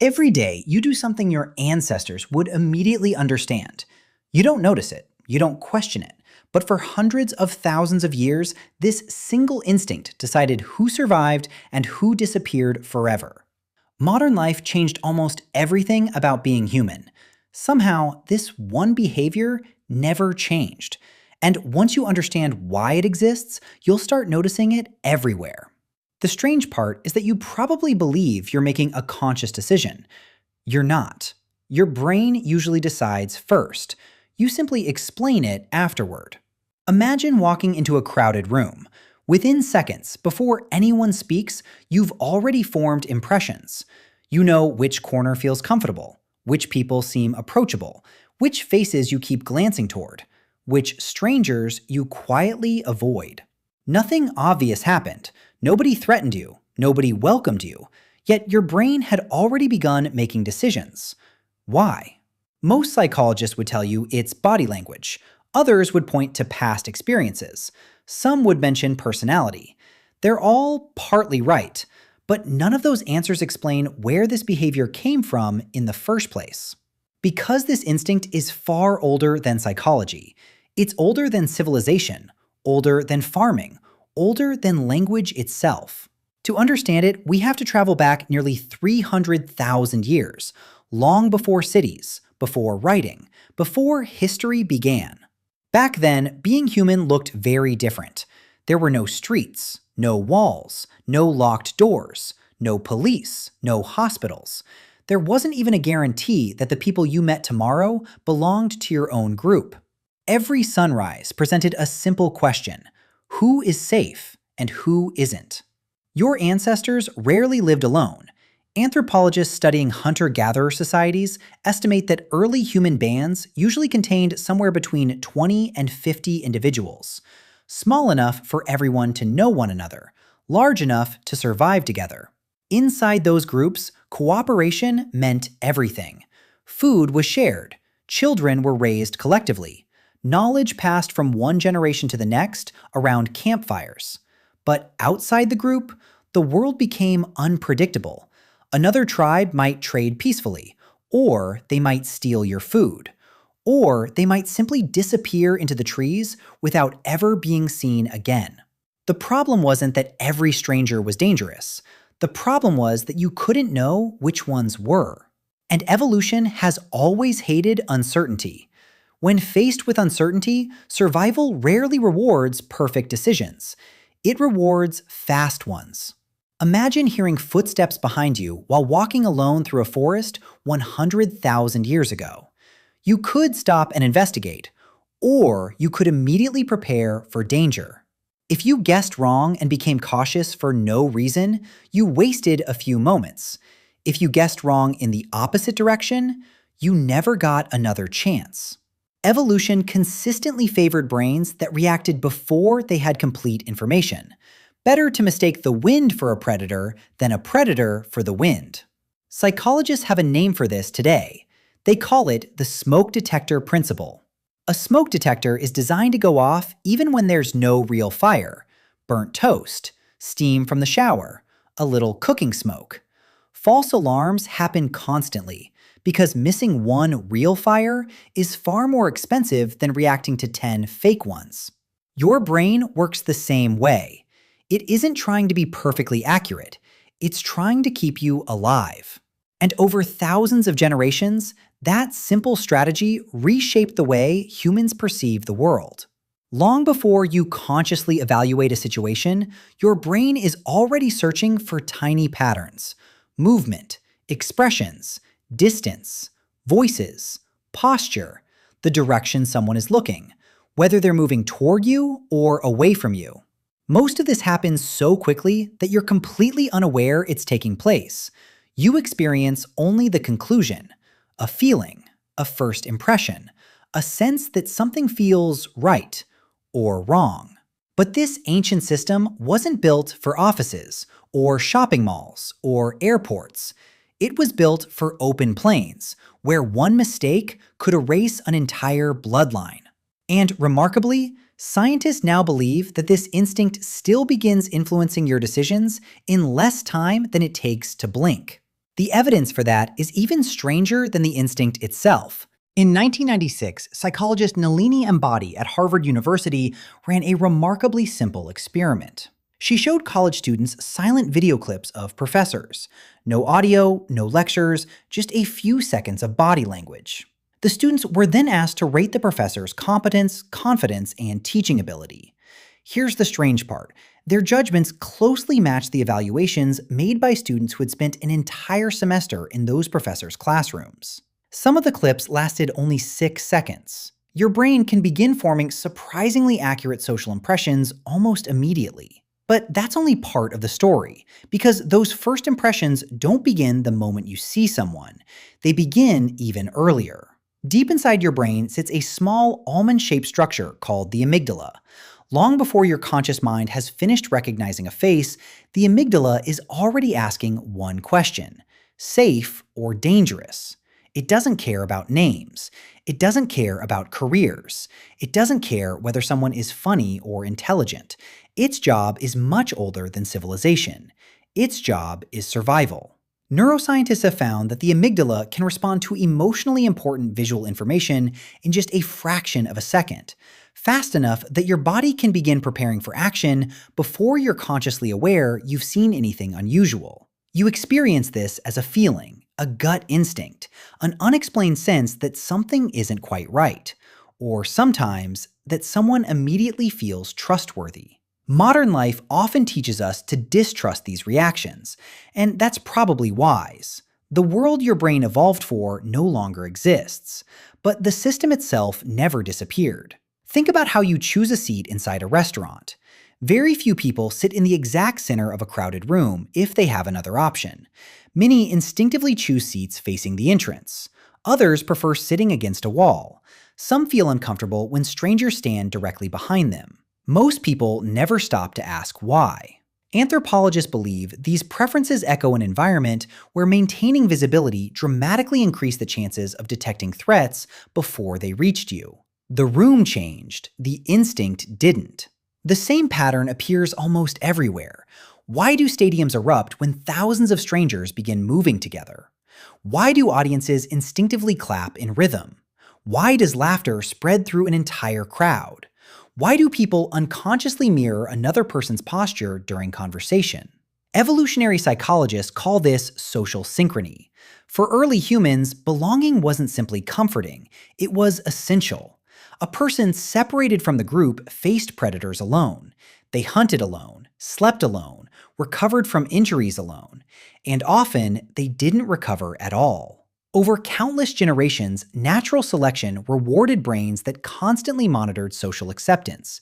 Every day, you do something your ancestors would immediately understand. You don't notice it, you don't question it, but for hundreds of thousands of years, this single instinct decided who survived and who disappeared forever. Modern life changed almost everything about being human. Somehow, this one behavior never changed. And once you understand why it exists, you'll start noticing it everywhere. The strange part is that you probably believe you're making a conscious decision. You're not. Your brain usually decides first. You simply explain it afterward. Imagine walking into a crowded room. Within seconds, before anyone speaks, you've already formed impressions. You know which corner feels comfortable, which people seem approachable, which faces you keep glancing toward, which strangers you quietly avoid. Nothing obvious happened. Nobody threatened you. Nobody welcomed you. Yet your brain had already begun making decisions. Why? Most psychologists would tell you it's body language. Others would point to past experiences. Some would mention personality. They're all partly right, but none of those answers explain where this behavior came from in the first place. Because this instinct is far older than psychology. It's older than civilization, older than farming, older than language itself. To understand it, we have to travel back nearly 300,000 years, long before cities, before writing, before history began. Back then, being human looked very different. There were no streets, no walls, no locked doors, no police, no hospitals. There wasn't even a guarantee that the people you met tomorrow belonged to your own group. Every sunrise presented a simple question: who is safe and who isn't? Your ancestors rarely lived alone. Anthropologists studying hunter-gatherer societies estimate that early human bands usually contained somewhere between 20 and 50 individuals, small enough for everyone to know one another, large enough to survive together. Inside those groups, cooperation meant everything. Food was shared, children were raised collectively, knowledge passed from one generation to the next around campfires. But outside the group, the world became unpredictable. Another tribe might trade peacefully, or they might steal your food, or they might simply disappear into the trees without ever being seen again. The problem wasn't that every stranger was dangerous. The problem was that you couldn't know which ones were. And evolution has always hated uncertainty. When faced with uncertainty, survival rarely rewards perfect decisions. It rewards fast ones. Imagine hearing footsteps behind you while walking alone through a forest 100,000 years ago. You could stop and investigate, or you could immediately prepare for danger. If you guessed wrong and became cautious for no reason, you wasted a few moments. If you guessed wrong in the opposite direction, you never got another chance. Evolution consistently favored brains that reacted before they had complete information. Better to mistake the wind for a predator than a predator for the wind. Psychologists have a name for this today. They call it the smoke detector principle. A smoke detector is designed to go off even when there's no real fire. Burnt toast, steam from the shower, a little cooking smoke. False alarms happen constantly because missing one real fire is far more expensive than reacting to 10 fake ones. Your brain works the same way. It isn't trying to be perfectly accurate. It's trying to keep you alive. And over thousands of generations, that simple strategy reshaped the way humans perceive the world. Long before you consciously evaluate a situation, your brain is already searching for tiny patterns: movement, expressions, distance, voices, posture, the direction someone is looking, whether they're moving toward you or away from you. Most of this happens so quickly that you're completely unaware it's taking place. You experience only the conclusion, a feeling, a first impression, a sense that something feels right or wrong. But this ancient system wasn't built for offices, or shopping malls, or airports. It was built for open plains, where one mistake could erase an entire bloodline. And remarkably, scientists now believe that this instinct still begins influencing your decisions in less time than it takes to blink. The evidence for that is even stranger than the instinct itself. In 1996, psychologist Nalini Ambady at Harvard University ran a remarkably simple experiment. She showed college students silent video clips of professors. No audio, no lectures, just a few seconds of body language. The students were then asked to rate the professor's competence, confidence, and teaching ability. Here's the strange part. Their judgments closely matched the evaluations made by students who had spent an entire semester in those professors' classrooms. Some of the clips lasted only 6 seconds. Your brain can begin forming surprisingly accurate social impressions almost immediately. But that's only part of the story, because those first impressions don't begin the moment you see someone. They begin even earlier. Deep inside your brain sits a small almond-shaped structure called the amygdala. Long before your conscious mind has finished recognizing a face, the amygdala is already asking one question: safe or dangerous? It doesn't care about names. It doesn't care about careers. It doesn't care whether someone is funny or intelligent. Its job is much older than civilization. Its job is survival. Neuroscientists have found that the amygdala can respond to emotionally important visual information in just a fraction of a second, fast enough that your body can begin preparing for action before you're consciously aware you've seen anything unusual. You experience this as a feeling, a gut instinct, an unexplained sense that something isn't quite right, or sometimes that someone immediately feels trustworthy. Modern life often teaches us to distrust these reactions, and that's probably wise. The world your brain evolved for no longer exists, but the system itself never disappeared. Think about how you choose a seat inside a restaurant. Very few people sit in the exact center of a crowded room if they have another option. Many instinctively choose seats facing the entrance. Others prefer sitting against a wall. Some feel uncomfortable when strangers stand directly behind them. Most people never stop to ask why. Anthropologists believe these preferences echo an environment where maintaining visibility dramatically increased the chances of detecting threats before they reached you. The room changed, the instinct didn't. The same pattern appears almost everywhere. Why do stadiums erupt when thousands of strangers begin moving together? Why do audiences instinctively clap in rhythm? Why does laughter spread through an entire crowd? Why do people unconsciously mirror another person's posture during conversation? Evolutionary psychologists call this social synchrony. For early humans, belonging wasn't simply comforting, it was essential. A person separated from the group faced predators alone. They hunted alone, slept alone, recovered from injuries alone, and often they didn't recover at all. Over countless generations, natural selection rewarded brains that constantly monitored social acceptance.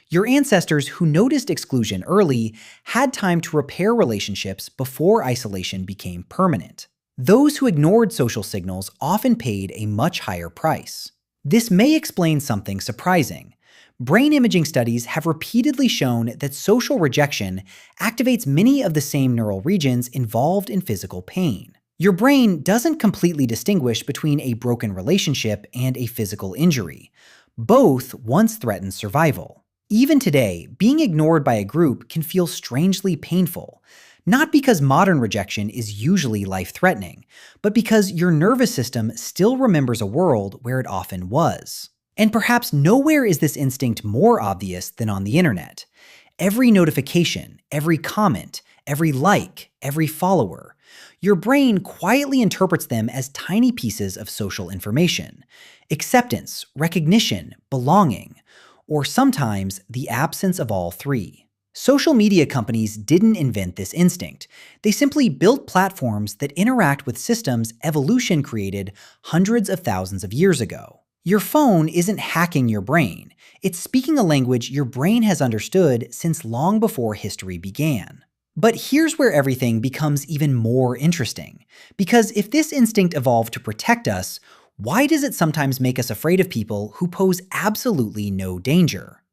Your ancestors who noticed exclusion early had time to repair relationships before isolation became permanent. Those who ignored social signals often paid a much higher price. This may explain something surprising. Brain imaging studies have repeatedly shown that social rejection activates many of the same neural regions involved in physical pain. Your brain doesn't completely distinguish between a broken relationship and a physical injury. Both once threatened survival. Even today, being ignored by a group can feel strangely painful. Not because modern rejection is usually life-threatening, but because your nervous system still remembers a world where it often was. And perhaps nowhere is this instinct more obvious than on the internet. Every notification, every comment, every like, every follower. Your brain quietly interprets them as tiny pieces of social information. Acceptance, recognition, belonging, or sometimes the absence of all three. Social media companies didn't invent this instinct. They simply built platforms that interact with systems evolution created hundreds of thousands of years ago. Your phone isn't hacking your brain. It's speaking a language your brain has understood since long before history began. But here's where everything becomes even more interesting. Because if this instinct evolved to protect us, why does it sometimes make us afraid of people who pose absolutely no danger?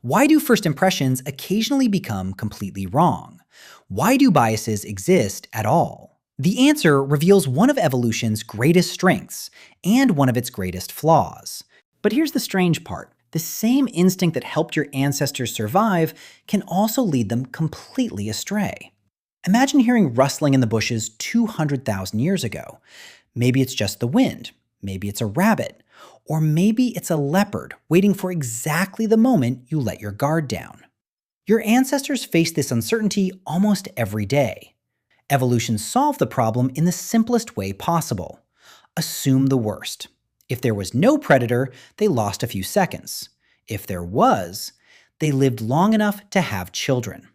Why do first impressions occasionally become completely wrong? Why do biases exist at all? The answer reveals one of evolution's greatest strengths and one of its greatest flaws. But here's the strange part. The same instinct that helped your ancestors survive can also lead them completely astray. Imagine hearing rustling in the bushes 200,000 years ago. Maybe it's just the wind, maybe it's a rabbit, or maybe it's a leopard waiting for exactly the moment you let your guard down. Your ancestors faced this uncertainty almost every day. Evolution solved the problem in the simplest way possible. Assume the worst. If there was no predator, they lost a few seconds. If there was, they lived long enough to have children.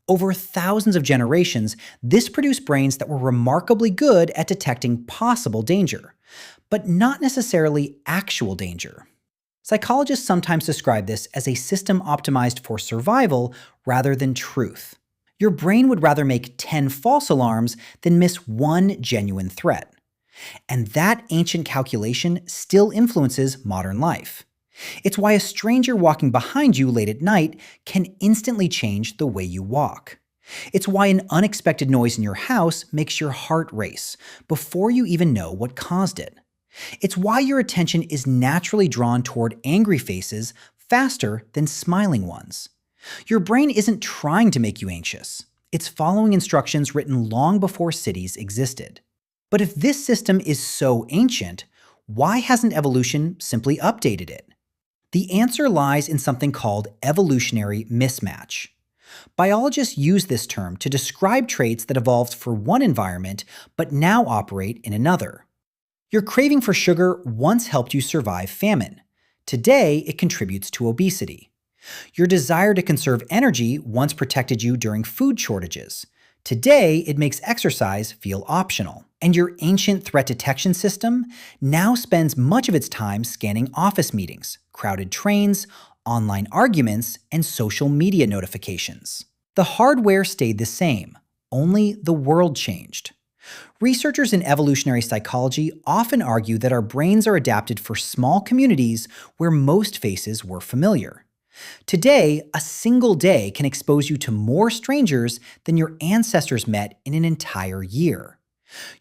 Over thousands of generations, this produced brains that were remarkably good at detecting possible danger, but not necessarily actual danger. Psychologists sometimes describe this as a system optimized for survival rather than truth. Your brain would rather make 10 false alarms than miss one genuine threat. And that ancient calculation still influences modern life. It's why a stranger walking behind you late at night can instantly change the way you walk. It's why an unexpected noise in your house makes your heart race before you even know what caused it. It's why your attention is naturally drawn toward angry faces faster than smiling ones. Your brain isn't trying to make you anxious. It's following instructions written long before cities existed. But if this system is so ancient, why hasn't evolution simply updated it? The answer lies in something called evolutionary mismatch. Biologists use this term to describe traits that evolved for one environment but now operate in another. Your craving for sugar once helped you survive famine. Today, it contributes to obesity. Your desire to conserve energy once protected you during food shortages. Today, it makes exercise feel optional. And your ancient threat detection system now spends much of its time scanning office meetings, crowded trains, online arguments, and social media notifications. The hardware stayed the same, only the world changed. Researchers in evolutionary psychology often argue that our brains are adapted for small communities where most faces were familiar. Today, a single day can expose you to more strangers than your ancestors met in an entire year.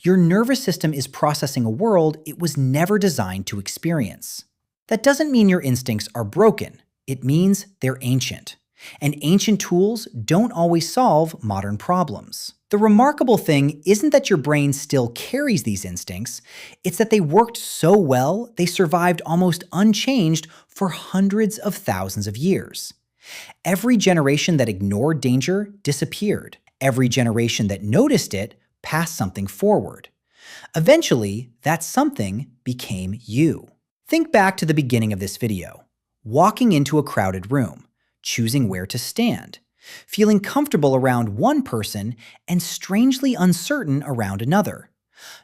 Your nervous system is processing a world it was never designed to experience. That doesn't mean your instincts are broken. It means they're ancient. And ancient tools don't always solve modern problems. The remarkable thing isn't that your brain still carries these instincts, it's that they worked so well they survived almost unchanged for hundreds of thousands of years. Every generation that ignored danger disappeared. Every generation that noticed it passed something forward. Eventually, that something became you. Think back to the beginning of this video. Walking into a crowded room, choosing where to stand, feeling comfortable around one person and strangely uncertain around another.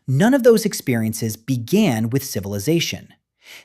None of those experiences began with civilization.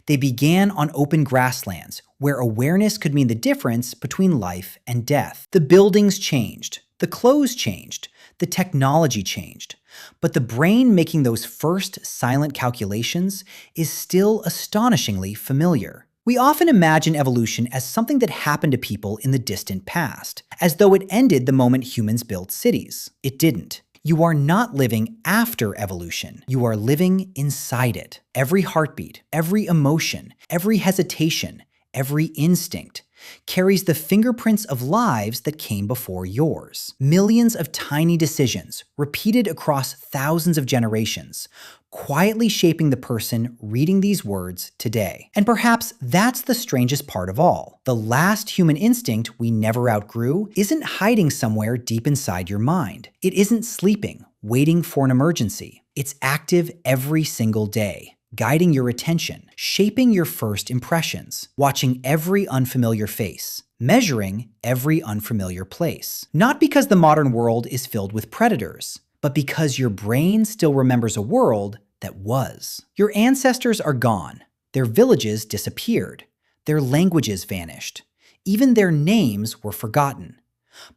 They began on open grasslands, where awareness could mean the difference between life and death. The buildings changed, the clothes changed, the technology changed, but the brain making those first silent calculations is still astonishingly familiar. We often imagine evolution as something that happened to people in the distant past, as though it ended the moment humans built cities. It didn't. You are not living after evolution. You are living inside it. Every heartbeat, every emotion, every hesitation, every instinct carries the fingerprints of lives that came before yours. Millions of tiny decisions, repeated across thousands of generations, quietly shaping the person reading these words today. And perhaps that's the strangest part of all. The last human instinct we never outgrew isn't hiding somewhere deep inside your mind. It isn't sleeping, waiting for an emergency. It's active every single day, guiding your attention, shaping your first impressions, watching every unfamiliar face, measuring every unfamiliar place. Not because the modern world is filled with predators, but because your brain still remembers a world that was. Your ancestors are gone. Their villages disappeared. Their languages vanished. Even their names were forgotten.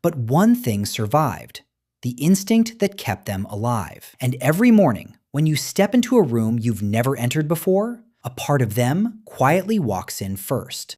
But one thing survived: the instinct that kept them alive. And every morning, when you step into a room you've never entered before, a part of them quietly walks in first.